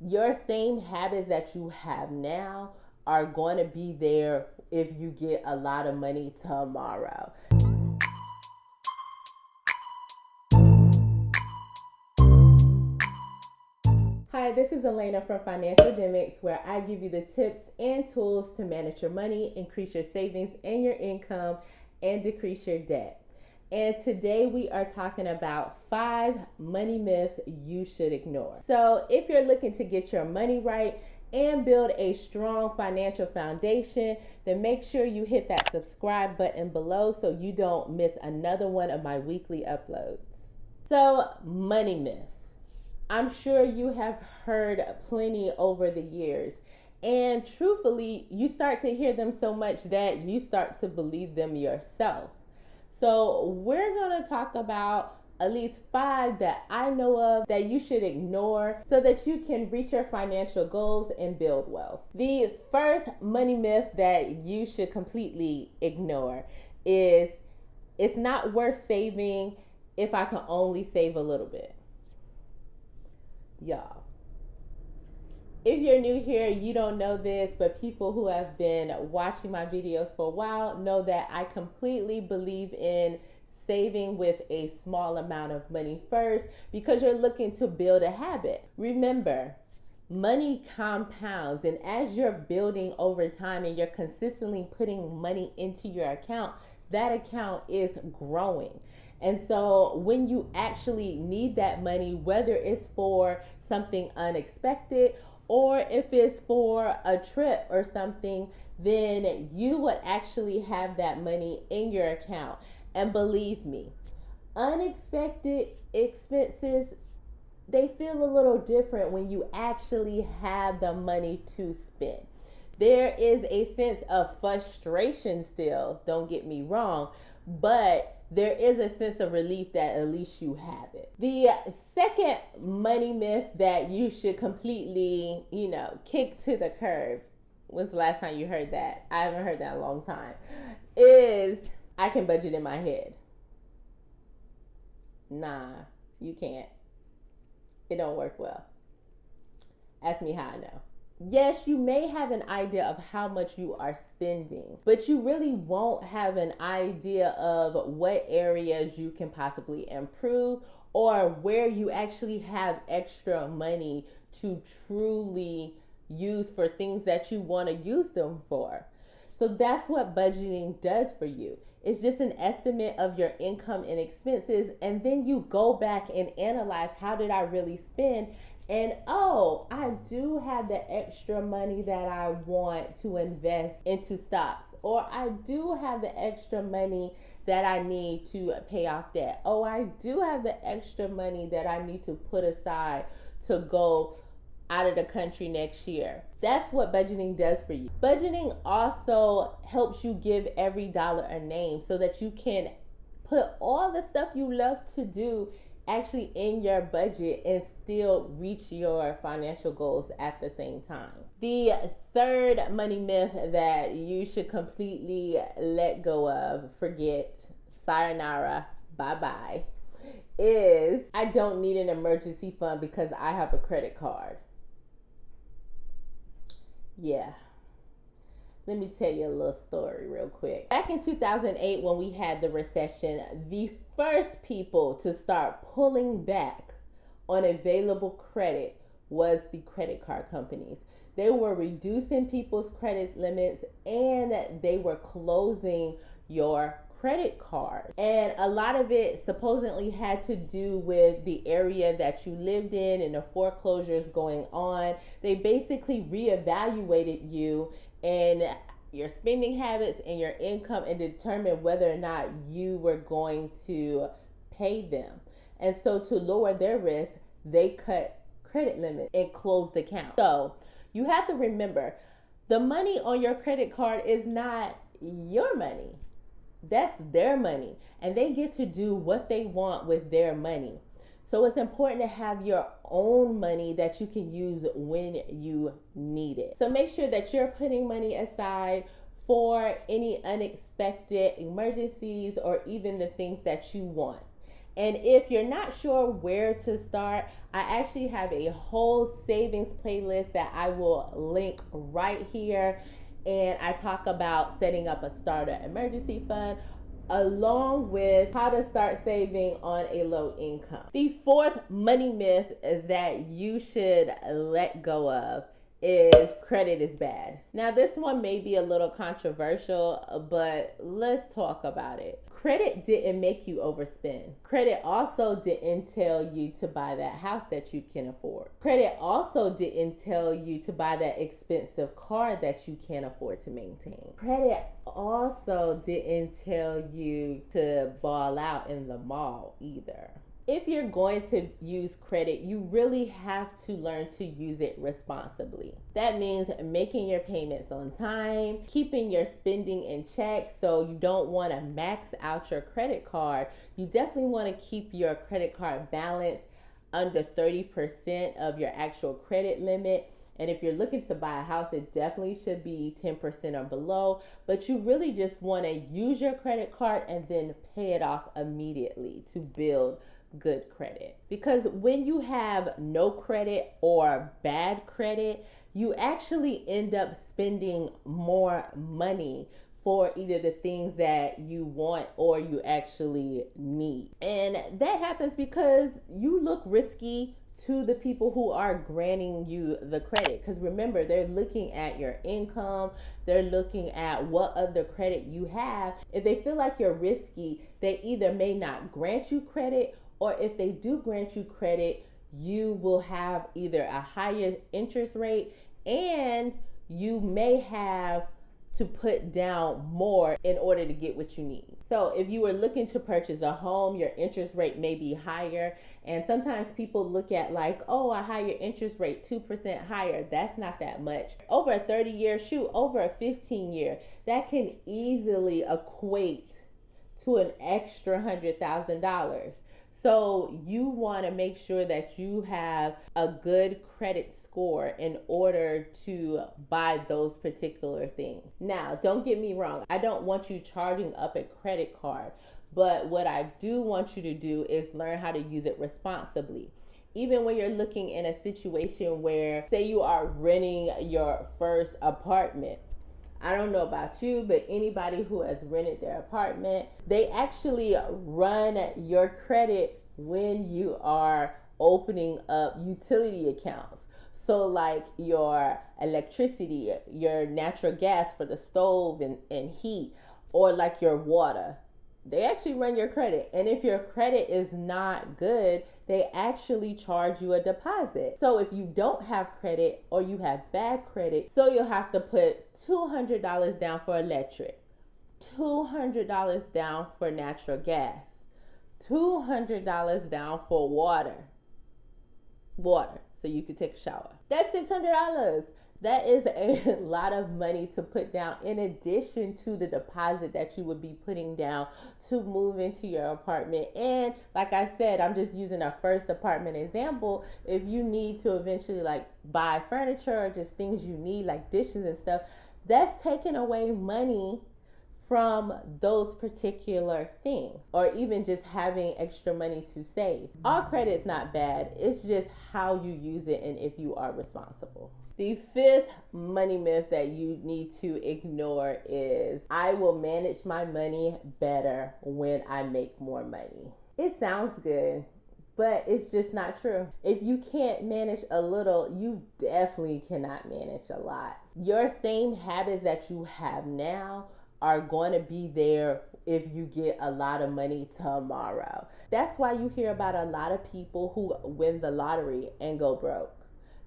Your same habits that you have now are going to be there if you get a lot of money tomorrow. Hi, this is Elena from Financialdemics, where I give you the tips and tools to manage your money, increase your savings and your income, and decrease your debt. And today we are talking about 5 money myths you should ignore. So if you're looking to get your money right and build a strong financial foundation, then make sure you hit that subscribe button below so you don't miss another one of my weekly uploads. So, money myths. I'm sure you have heard plenty over the years. And truthfully, you start to hear them so much that you start to believe them yourself. So we're going to talk about at least 5 that I know of that you should ignore so that you can reach your financial goals and build wealth. The first money myth that you should completely ignore is it's not worth saving if I can only save a little bit. Y'all, if you're new here, you don't know this, but people who have been watching my videos for a while know that I completely believe in saving with a small amount of money first because you're looking to build a habit. Remember, money compounds, and as you're building over time and you're consistently putting money into your account, that account is growing. And so when you actually need that money, whether it's for something unexpected or if it's for a trip or something, then you would actually have that money in your account. And believe me, unexpected expenses, they feel a little different when you actually have the money to spend. There is a sense of frustration still, don't get me wrong, but there is a sense of relief that at least you have it. The second money myth that you should completely, kick to the curb, when's the last time you heard that? I haven't heard that in a long time, is I can budget in my head. Nah, you can't. It don't work well. Ask me how I know. Yes, you may have an idea of how much you are spending, but you really won't have an idea of what areas you can possibly improve or where you actually have extra money to truly use for things that you want to use them for. So that's what budgeting does for you. It's just an estimate of your income and expenses, and then you go back and analyze, how did I really spend? And I do have the extra money that I want to invest into stocks, or I do have the extra money that I need to pay off debt. Oh, I do have the extra money that I need to put aside to go out of the country next year. That's what budgeting does for you. Budgeting also helps you give every dollar a name so that you can put all the stuff you love to do actually in your budget and still reach your financial goals at the same time. The third money myth that you should completely let go of, forget, sayonara, bye-bye, is I don't need an emergency fund because I have a credit card. Yeah. Let me tell you a little story real quick. Back in 2008, when we had the recession, the first people to start pulling back on available credit was the credit card companies. They were reducing people's credit limits and they were closing your credit card. And a lot of it supposedly had to do with the area that you lived in and the foreclosures going on. They basically reevaluated you and your spending habits and your income and determine whether or not you were going to pay them. And so to lower their risk, they cut credit limits and closed accounts. So you have to remember, the money on your credit card is not your money. That's their money, and they get to do what they want with their money. So it's important to have your own money that you can use when you need it. So make sure that you're putting money aside for any unexpected emergencies or even the things that you want. And if you're not sure where to start, I actually have a whole savings playlist that I will link right here. And I talk about setting up a starter emergency fund along with how to start saving on a low income. The fourth money myth that you should let go of is credit is bad. Now, this one may be a little controversial, but let's talk about it. Credit didn't make you overspend. Credit also didn't tell you to buy that house that you can afford. Credit also didn't tell you to buy that expensive car that you can't afford to maintain. Credit also didn't tell you to ball out in the mall either. If you're going to use credit, you really have to learn to use it responsibly. That means making your payments on time, keeping your spending in check, so you don't want to max out your credit card. You definitely want to keep your credit card balance under 30% of your actual credit limit. And if you're looking to buy a house, it definitely should be 10% or below. But you really just want to use your credit card and then pay it off immediately to build good credit. Because when you have no credit or bad credit, you actually end up spending more money for either the things that you want or you actually need. And that happens because you look risky to the people who are granting you the credit. Because remember, they're looking at your income, they're looking at what other credit you have. If they feel like you're risky, they either may not grant you credit, or if they do grant you credit, you will have either a higher interest rate and you may have to put down more in order to get what you need. So if you were looking to purchase a home, your interest rate may be higher. And sometimes people look at like, oh, a higher interest rate, 2% higher. That's not that much. Over a 30-year, over a 15-year, that can easily equate to an extra $100,000. So you want to make sure that you have a good credit score in order to buy those particular things. Now, don't get me wrong. I don't want you charging up a credit card, but what I do want you to do is learn how to use it responsibly. Even when you're looking in a situation where, say you are renting your first apartment, I don't know about you, but anybody who has rented their apartment, they actually run your credit when you are opening up utility accounts. So like your electricity, your natural gas for the stove and heat, or like your water. They actually run your credit. And if your credit is not good, they actually charge you a deposit. So if you don't have credit or you have bad credit, so you'll have to put $200 down for electric, $200 down for natural gas, $200 down for water, so you could take a shower. That's $600. That is a lot of money to put down in addition to the deposit that you would be putting down to move into your apartment. And like I said, I'm just using a first apartment example. If you need to eventually like buy furniture or just things you need like dishes and stuff, that's taking away money from those particular things, or even just having extra money to save. All credit's not bad. It's just how you use it and if you are responsible. The fifth money myth that you need to ignore is, I will manage my money better when I make more money. It sounds good, but it's just not true. If you can't manage a little, you definitely cannot manage a lot. Your same habits that you have now are going to be there if you get a lot of money tomorrow. That's why you hear about a lot of people who win the lottery and go broke,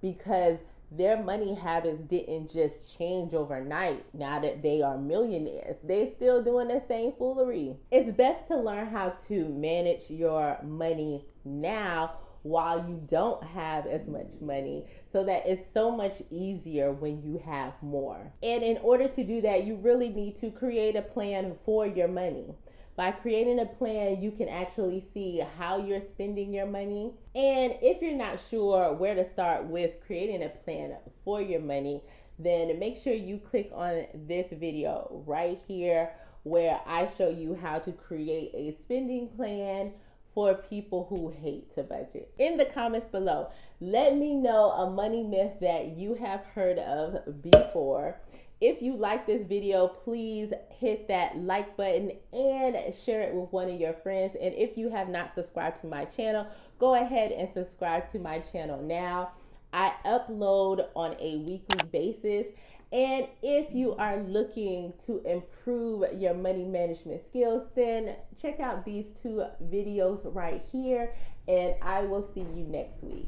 because their money habits didn't just change overnight. Now that they are millionaires, they still doing the same foolery. It's best to learn how to manage your money now while you don't have as much money, so that it's so much easier when you have more. And in order to do that, you really need to create a plan for your money. By creating a plan, you can actually see how you're spending your money. And if you're not sure where to start with creating a plan for your money, then make sure you click on this video right here where I show you how to create a spending plan for people who hate to budget? In the comments below, let me know a money myth that you have heard of before. If you like this video, please hit that like button and share it with one of your friends. And if you have not subscribed to my channel, go ahead and subscribe to my channel now. I upload on a weekly basis. And if you are looking to improve your money management skills, then check out these two videos right here, and I will see you next week.